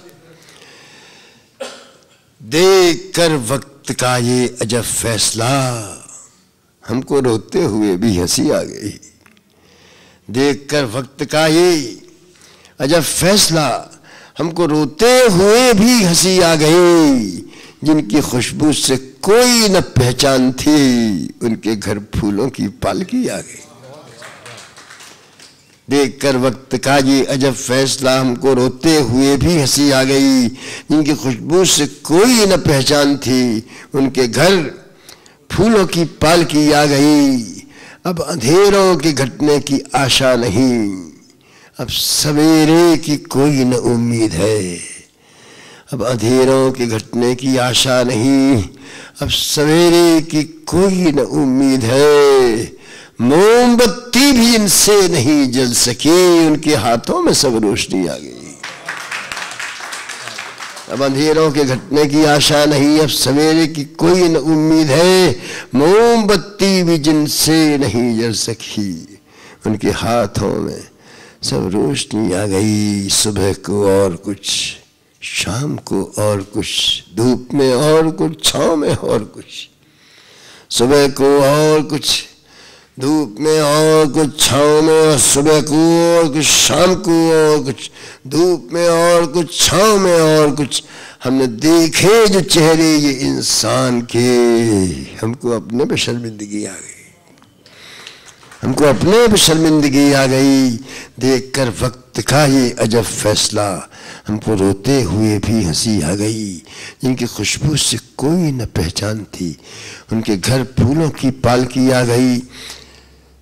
देख कर वक्त का ये अजब फैसला, हमको रोते हुए भी हंसी आ गई। देखकर वक्त का ये अजब फैसला, हमको रोते हुए भी हंसी आ गई। जिनकी खुशबू से कोई न पहचान थी, उनके घर फूलों की पालकी आ गई। देखकर वक्त का ये अजब फैसला, हमको रोते हुए भी हंसी आ गई। जिनकी खुशबू से कोई न पहचान थी, उनके घर फूलों की पालकी आ गई। अब अंधेरों के घटने की आशा नहीं, अब सवेरे की कोई न उम्मीद है। अब अंधेरों के घटने की आशा नहीं, अब सवेरे की कोई न उम्मीद है। मोमबत्ती भी इनसे नहीं जल सकी, उनके हाथों में सब रोशनी आ गई। अब अंधेरों के घटने की आशा नहीं, अब सवेरे की कोई न उम्मीद है। मोमबत्ती भी जिनसे नहीं जल सकी, उनके हाथों में सब रोशनी आ गई। सुबह को और कुछ, शाम को और कुछ, धूप में और कुछ, छांव में और कुछ। सुबह को और कुछ, धूप में और कुछ, छांव में, और सुबह को और कुछ, शाम को और कुछ, धूप में और कुछ, छांव में और कुछ। हमने देखे जो चेहरे ये इंसान के, हमको अपने पे शर्मिंदगी आ गई, हमको अपने पे शर्मिंदगी आ गई। देखकर वक्त का ये अजब फैसला, हमको रोते हुए भी हंसी आ गई। जिनकी खुशबू से कोई न पहचान थी, उनके घर फूलों की पालकी आ गई।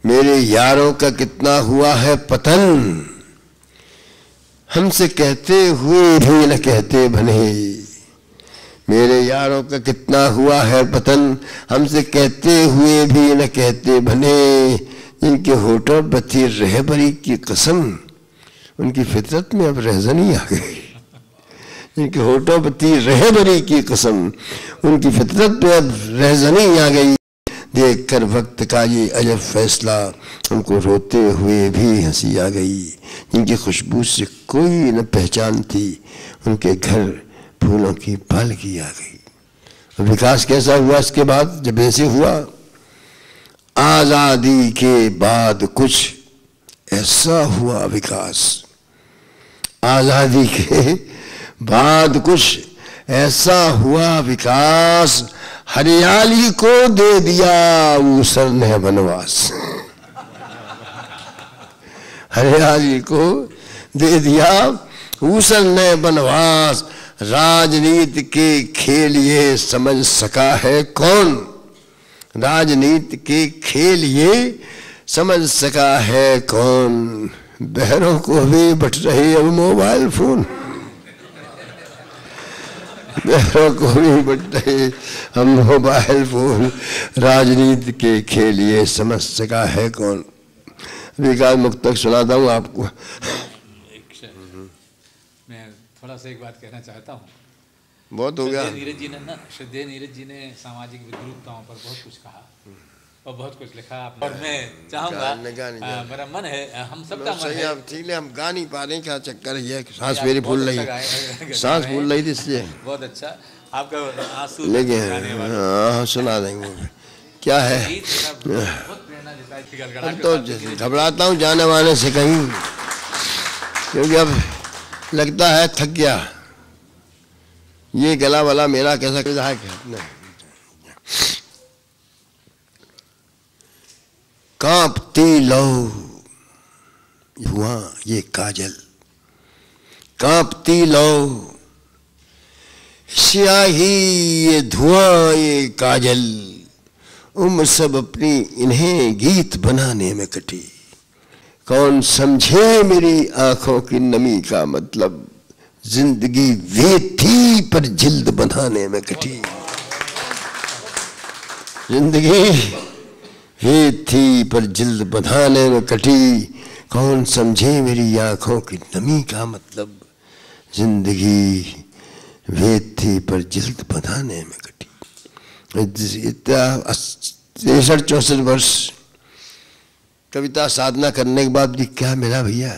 मेरे यारों का कितना हुआ है पतन, हमसे कहते हुए भी न कहते बने। मेरे यारों का कितना हुआ है पतन, हमसे कहते हुए भी न कहते बने। जिनके होठों पर थी रहबरी की कसम, उनकी फितरत में अब रहजनी आ गई। जिनके होठों पर थी रहबरी की कसम, उनकी फितरत में अब रहजनी आ गई। देखकर वक्त का ये अजब फैसला, हमको रोते हुए भी हंसी आ गई। जिनकी खुशबू से कोई न पहचान थी, उनके घर फूलों की पालकी आ गई। विकास कैसा हुआ इसके बाद? जब ऐसे हुआ, आजादी के बाद कुछ ऐसा हुआ विकास, आजादी के बाद कुछ ऐसा हुआ विकास। हरियाली को दे दिया ऊसर ने बनवास, हरियाली को दे दिया ऊसर ने बनवास। राजनीति के खेल ये समझ सका है कौन, राजनीति के खेल ये समझ सका है कौन। बहरों को भी बट रहे अब मोबाइल फोन, बहरों को भी बट रहे हम मोबाइल फोन। राजनीति के खेल ये समझ सका है कौन। विकास मुक्तक सुनाता हूँ आपको। मैं थोड़ा सा एक बात कहना चाहता हूँ। बहुत हो गया। श्रद्धेय नीरज जी ने सामाजिक विद्रूपताओं पर बहुत कुछ कहा और बहुत कुछ लिखा आपने। और मैं चाहूँगा, मेरा मन है, हम सबका मन है। ठीक है, हम गा नहीं पा रहे, क्या चक्कर है? सांस मेरी फूल रही, सांस फूल रही थी इसलिए। बहुत अच्छा आपका आंसू लेकिन हाँ सुना देंगे। क्या है, अब तो घबराता हूँ जाने वाने से कहीं, क्योंकि अब लगता है थक गया। ये गला वाला मेरा कैसा है क्या? कांपती लो हुआ ये काजल, कांपती लो स्याही ये धुआं ये काजल। उम्र सब अपनी इन्हें गीत बनाने में कटी, कौन समझे मेरी आंखों की नमी का मतलब। जिंदगी वे थी पर जिल्द बनाने में कटी, जिंदगी वे थी पर जिल्द बनाने में कटी। कौन समझे मेरी आंखों की नमी का मतलब। जिंदगी वे थी पर जिल्द बनाने में कटी। 63-64 वर्ष कविता साधना करने के बाद भी क्या मिला भैया?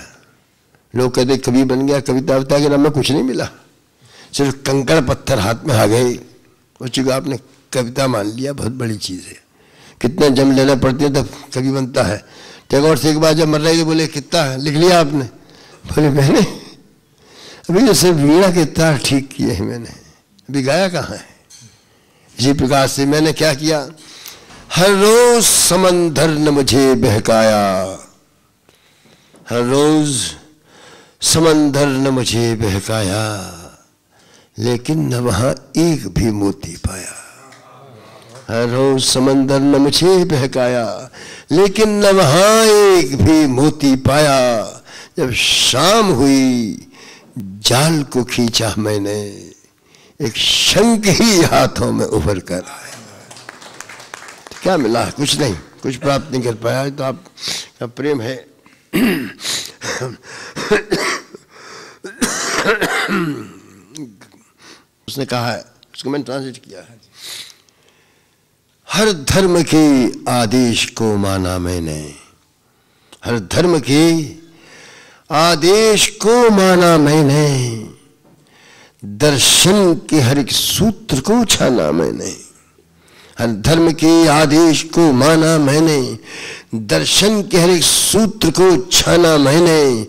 लोग कहते कवि बन गया, कविता के नाम में कुछ नहीं मिला, सिर्फ कंकड़ पत्थर हाथ में आ गए। वो चूँकि आपने कविता मान लिया, बहुत बड़ी चीज़ है। कितने जम लेना पड़ते हैं तब कवि बनता है। टैगोर से एक बार जब मर रहे थे बोले कितना लिख लिया आपने? बोले मैंने अभी जैसे वीणा के तार ठीक किए हैं मैंने, अभी गाया कहाँ है? इसी प्रकार से मैंने क्या किया, हर रोज समंदर ने मुझे बहकाया, हर रोज समंदर ने मुझे बहकाया, लेकिन न वहाँ एक भी मोती पाया। हर रोज समंदर ने मुझे बहकाया, लेकिन न वहाँ एक भी मोती पाया। जब शाम हुई जाल को खींचा मैंने, एक शंख ही हाथों में उभर कर आया। क्या मिला? कुछ नहीं, कुछ प्राप्त नहीं कर पाया, तो आपका प्रेम है। उसने कहा है, उसको मैंने ट्रांसलेट किया है, हर धर्म के आदेश को माना मैंने, हर धर्म के आदेश को माना मैंने, दर्शन के हर एक सूत्र को छाना मैंने, हर धर्म के आदेश को माना मैंने, दर्शन के हर एक सूत्र को छाना मैंने,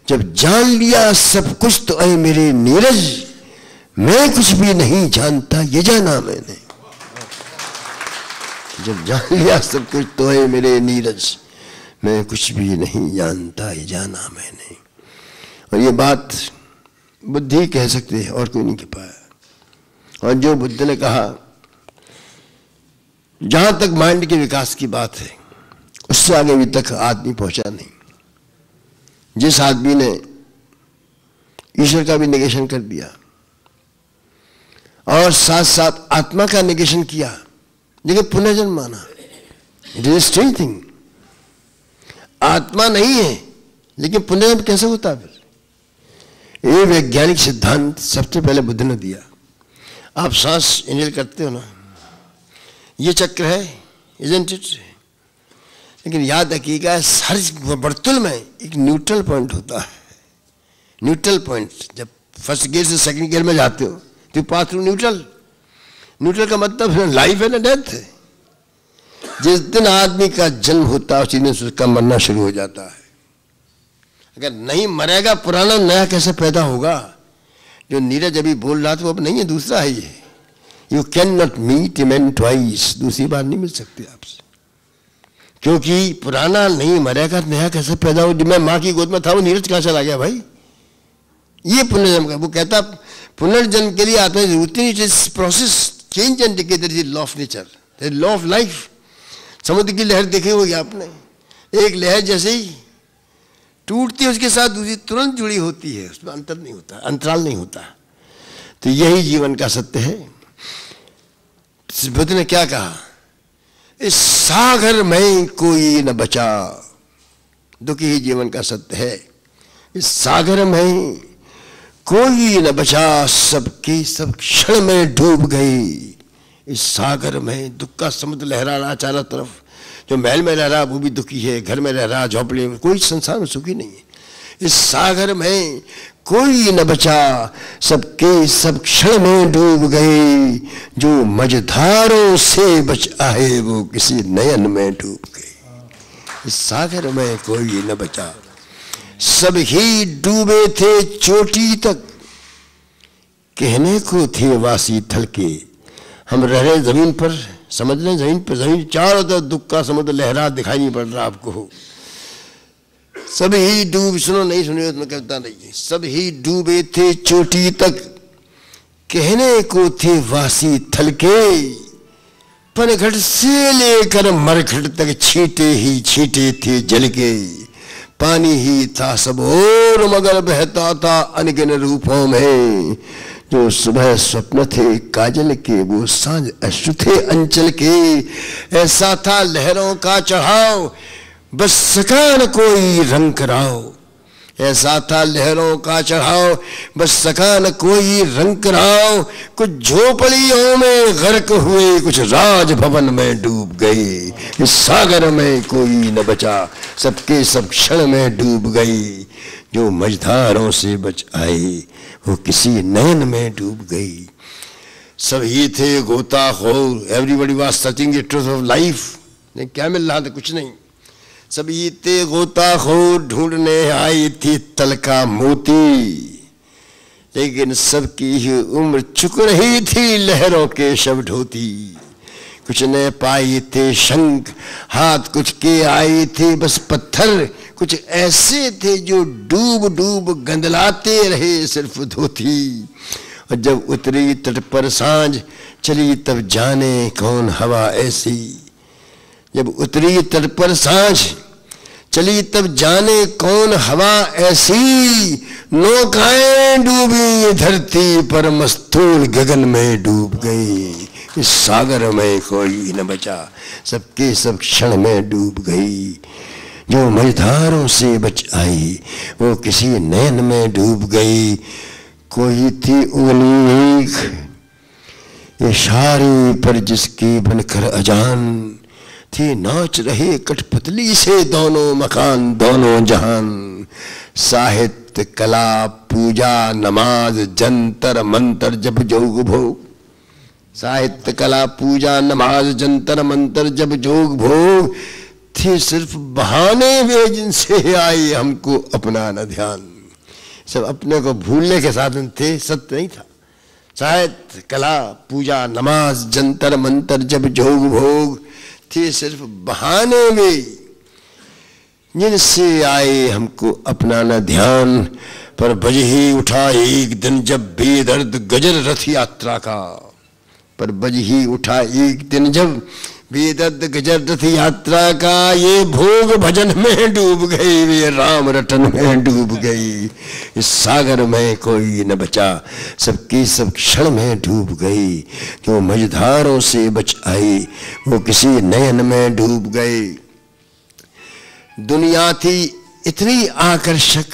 जब जान लिया सब कुछ तो ऐ मेरे नीरज, मैं कुछ भी नहीं जानता ये जाना मैंने, जब जान लिया सब कुछ तो ऐ मेरे नीरज, मैं कुछ भी नहीं जानता ये जाना मैंने। और ये बात बुद्धि कह सकते हैं, और कोई नहीं कह पाया। और जो बुद्ध ने कहा, जहां तक माइंड के विकास की बात है, उससे आगे अभी तक आदमी पहुंचा नहीं। जिस आदमी ने ईश्वर का भी नेगेशन कर दिया और साथ साथ आत्मा का नेगेशन किया, लेकिन पुनर्जन्म माना, इट इज स्ट्रेंज थिंग। आत्मा नहीं है लेकिन पुनर्जन्म कैसे होता है? फिर ये वैज्ञानिक सिद्धांत सबसे पहले बुद्ध ने दिया। आप सांस इनहेल करते हो ना, ये चक्र है, इजंट इट? लेकिन याद रखिएगा, हर वर्तुल में एक न्यूट्रल पॉइंट होता है। न्यूट्रल पॉइंट, जब फर्स्ट गियर से सेकंड गियर में जाते हो तो पास थ्रू न्यूट्रल। न्यूट्रल का मतलब लाइफ है ना डेथ है। जिस दिन आदमी का जन्म होता है उसी दिन उसका मरना शुरू हो जाता है। अगर नहीं मरेगा, पुराना नया कैसे पैदा होगा? जो नीरज अभी बोल रहा था वो अब नहीं है, दूसरा है ये। You can not meet a man twice, दूसरी बार नहीं मिल सकती आपसे, क्योंकि पुराना नहीं मरेगा, नया कैसे पैदा हो? जो मैं माँ की गोद में था वो नीरज कहाँ चला गया भाई? ये पुनर्जन्म का, वो कहता पुनर्जन्म के लिए आत्मा की जरूरत नहीं। It is process, change and decay, that is law of nature, that law of life. समुद्र की लहर देखी होगी आपने, एक लहर जैसे ही टूटती है उसके साथ दूसरी तुरंत जुड़ी होती है, उसमें अंतर नहीं होता, अंतराल नहीं होता। तो यही जीवन का सत्य है। बुद्ध ने क्या कहा? इस सागर में कोई न बचा, दुखी ही जीवन का सत्य है। इस सागर में कोई न बचा, सबके सब क्षण में डूब गई। इस सागर में दुख का समुद्र लहरा रहा चारों तरफ। जो महल में रह रहा वो भी दुखी है, घर में रह रहा, झोपड़ी में, कोई संसार में सुखी नहीं है। इस सागर में कोई न बचा, सबके सब क्षण में डूब गए। जो मझधारों से बच आए वो किसी नयन में डूब गए। इस सागर में कोई न बचा, सब ही डूबे थे चोटी तक, कहने को थे वासी थल के। हम रह रहे जमीन पर, समझ रहे जमीन पर, जमीन चारों तरफ दुख का समुद्र लहरा दिखाई नहीं पड़ रहा आपको। सब ही डूब, सुनो नहीं सुनिए तो मैं कहता नहीं है, सब ही डूबे थे चोटी तक, कहने को थे वासी थल के। पनघट से लेकर मरघट तक छींटे ही छींटे थे जल के। पानी ही था सब और मगर बहता था अनगिन रूपों में। जो सुबह स्वप्न थे काजल के, वो सांझ अश्रु थे अंचल के। ऐसा था लहरों का चढ़ाव, बस सका न कोई रंग कराओ। ऐसा था लहरों का चढ़ाव, बस सका न कोई रंग कराओ। कुछ झोपड़ियों में गर्क हुए, कुछ राजभवन में डूब गए। इस सागर में कोई न बचा, सबके सब क्षण में डूब गई। जो मझधारों से बच आए वो किसी नयन में डूब गई। सब ही थे गोताखोर, everybody was searching the truth of life. क्या मिल रहा था? कुछ नहीं। सब ही थे गोताखोर, ढूंढने आई थी तल का मोती। लेकिन सबकी ही उम्र चुक रही थी लहरों के शव ढोती। कुछ ने पाई थे शंख, हाथ कुछ के आए थे बस पत्थर। कुछ ऐसे थे जो डूब डूब गंदलाते रहे सिर्फ धोती। और जब उतरी तट पर सांझ, चली तब जाने कौन हवा ऐसी। जब उतरी तट पर सांझ, चली तब जाने कौन हवा ऐसी। नौकाएं डूबी धरती पर, मस्तूल गगन में डूब गई। इस सागर में कोई न बचा, सबके सब क्षण में डूब गई। जो मझधारों से बच आई वो किसी नैन में डूब गई। कोई थी उंगली इशारे पर जिसकी बनकर अजान थी, नाच रहे कठपुतली से दोनों मकान दोनों जहान। साहित्य कला पूजा नमाज जंतर मंतर जब जोग भोग, साहित्य कला पूजा नमाज जंतर मंतर जब जोग भोग, थी सिर्फ बहाने वे जिनसे आई हमको अपना न ध्यान। सब अपने को भूलने के साधन थे, सत्य नहीं था। साहित्य कला पूजा नमाज जंतर मंतर जब जोग भोग, थे सिर्फ बहाने वे जिनसे आए हमको अपना न ध्यान। पर बज ही उठा एक दिन जब बेदर्द गजर रथ यात्रा का, पर बज ही उठा एक दिन जब बेदर्द गजर रथ यात्रा का। ये भोग भजन में डूब गई, वे राम रटन में डूब गई। इस सागर में कोई न बचा, सबकी सब क्षण में डूब गई। जो मझधारों से बच आई वो किसी नयन में डूब गई। दुनिया थी इतनी आकर्षक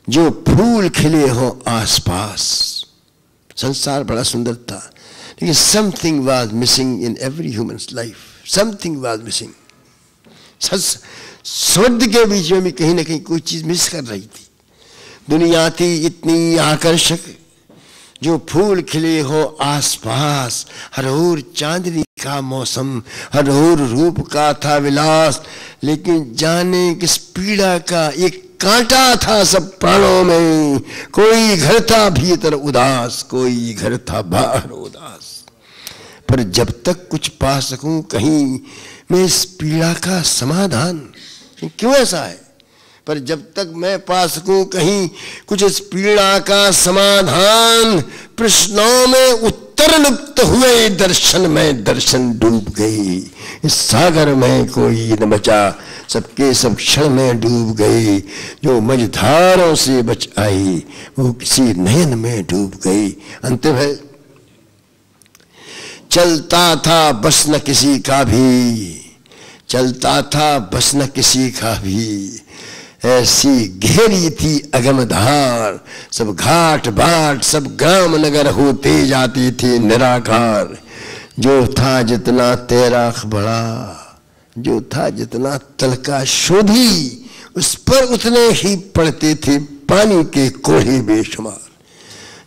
जो फूल खिले हो आसपास। संसार बड़ा सुंदर था, लेकिन something was missing in every human's life. Something was missing. स्वर्ग के बीच में भी कहीं ना कहीं कोई चीज मिस कर रही थी। दुनिया थी इतनी आकर्षक जो फूल खिले हो आसपास। हर ओर चांदनी का मौसम, हर ओर रूप का था विलास, लेकिन जाने किस पीड़ा का एक कांटा था सब प्राणों में। कोई घर था भीतर उदास, कोई घर था बाहर उदास। पर जब तक कुछ पा सकूं कहीं मैं इस पीड़ा का समाधान, क्यों ऐसा है? पर जब तक मैं पा सकूं कहीं कुछ इस पीड़ा का समाधान, प्रश्नों में उत्तर लुप्त हुए, दर्शन में दर्शन डूब गई। इस सागर में कोई न बचा, सबके सब क्षण में डूब गई। जो मझधारों से बच आई वो किसी नयन में डूब गई। अंतिम है, चलता था बस न किसी का भी, चलता था बस न किसी का भी। ऐसी गहरी थी अगमधार, सब घाट बाट सब ग्राम नगर होते जाते थे निराकार। जो था जितना तैराक बड़ा, जो था जितना तलका शोधी, उस पर उतने ही पड़ते थे पानी के कोड़े बेशुमार।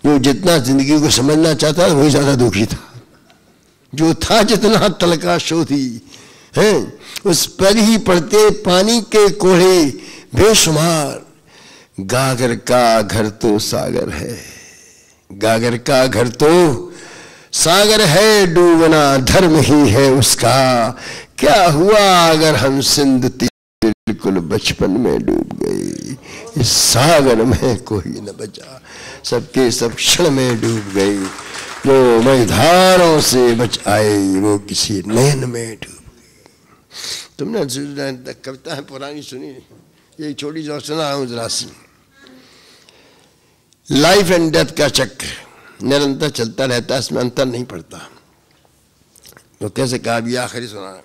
जो जितना जिंदगी को समझना चाहता वही ज्यादा दुखी था। जो था जितना तलका शोधी है, उस पर ही पड़ते पानी के कोड़े बेशुमार। गागर का घर तो सागर है, गागर का घर तो सागर है, डूबना धर्म ही है उसका। क्या हुआ अगर हम सिंध बिल्कुल बचपन में डूब गई। इस सागर में कोई न बचा, सबके सब क्षण में डूब गई। जो मझधारों से बच आई वो किसी नयन में डूब गई। तुमने कविता है पुरानी सुनी, ये छोटी जो सुना हूं जरा सी। लाइफ एंड डेथ का चक्र निरंतर चलता रहता है, इसमें अंतर नहीं पड़ता। तो कैसे कहा भी आखिरी सुना,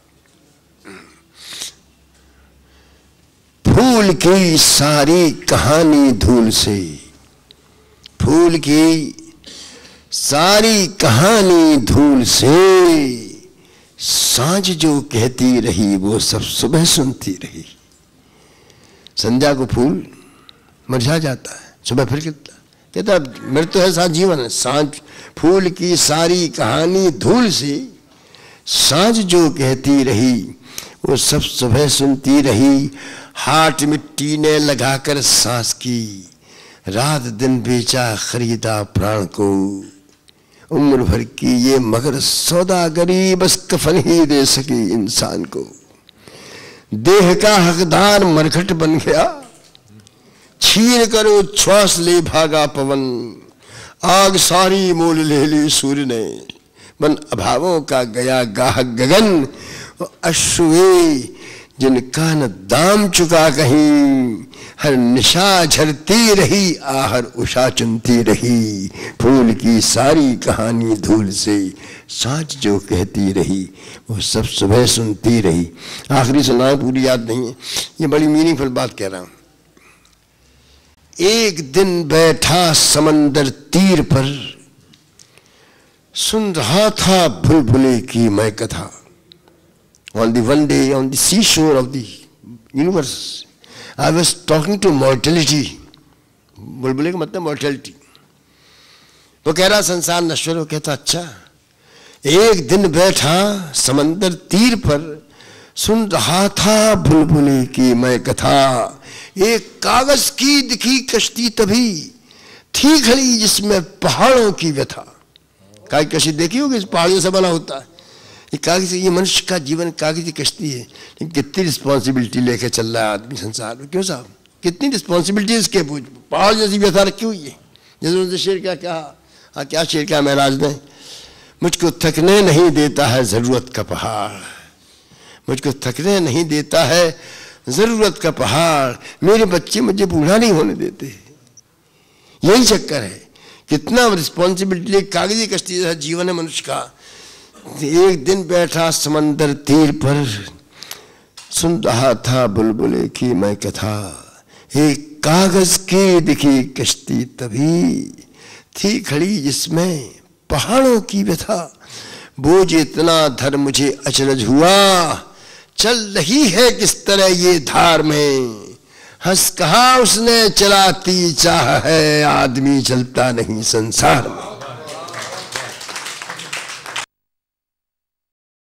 फूल की सारी कहानी धूल से, फूल की सारी कहानी धूल से। सांझ जो कहती रही वो सब सुबह सुनती रही। संध्या को फूल मुरझा जाता है, सुबह फिर खिलता, कहता मृत्यु है साथ जीवन है। सांझ फूल की सारी कहानी धूल से, सांझ जो कहती रही वो सब सुबह सुनती रही। हाथ मिट्टी ने लगाकर सांस की, रात दिन बेचा खरीदा प्राण को। उम्र भर की ये मगर सौदागरी बस कफन ही दे सकी इंसान को। देह का हकदार मरघट बन गया, छीन कर उच्छ्वास ले भागा पवन। आग सारी मोल ले ली सूर्य ने, मन अभावों का गया गाह गगन। अश्रुए जिनका न दाम चुका कहीं, हर निशा झरती रही आहर उषा चुनती रही, फूल की सारी कहानी धूल से सांझ जो कहती रही, वो सब सुबह सुनती रही। आखिरी सुना, पूरी याद नहीं है, ये बड़ी मीनिंगफुल बात कह रहा हूं। एक दिन बैठा समंदर तीर पर, सुन रहा था बुलबुले की मैं कथा। On the one day on the seashore of the universe, I was talking to mortality. बुलबुले का मतलब mortality. वो कह रहा संसार नश्वर, वो कहता अच्छा। एक दिन बैठा समंदर तीर पर, सुन रहा था बुलबुले की मैं कथा। एक कागज की दिखी कश्ती तभी, थी खड़ी जिसमें पहाड़ों की व्यथा। काय कश्ती देखी होगी, इस पहाड़ियों से बना होता है। ये कागज, ये मनुष्य का जीवन कागजी कश्ती है, लेकिन कितनी रिस्पॉन्सिबिलिटी लेके चल रहा है आदमी संसार में। क्यों साहब, कितनी रिस्पॉन्सिबिलिटी इसके, पहाड़ जैसी व्यथा रखी हुई है। जैसे उनसे शेर क्या कहा, क्या शेर कहा महराज ने, मुझको थकने नहीं देता है ज़रूरत का पहाड़, मुझको थकने नहीं देता है ज़रूरत का पहाड़, मेरे बच्चे मुझे बूढ़ा नहीं होने देते। यही चक्कर है, कितना रिस्पॉन्सिबिलिटी, कागजी कश्ती जैसा जीवन है मनुष्य का। एक दिन बैठा समंदर तीर पर, सुन रहा था बुलबुले की मैं कथा। एक कागज की दिखी कश्ती तभी, थी खड़ी जिसमें पहाड़ों की व्यथा। बोझ इतना धर मुझे अचरज हुआ, चल रही है किस तरह ये धार में। हंस कहा उसने चलाती चाह है, आदमी चलता नहीं संसार में।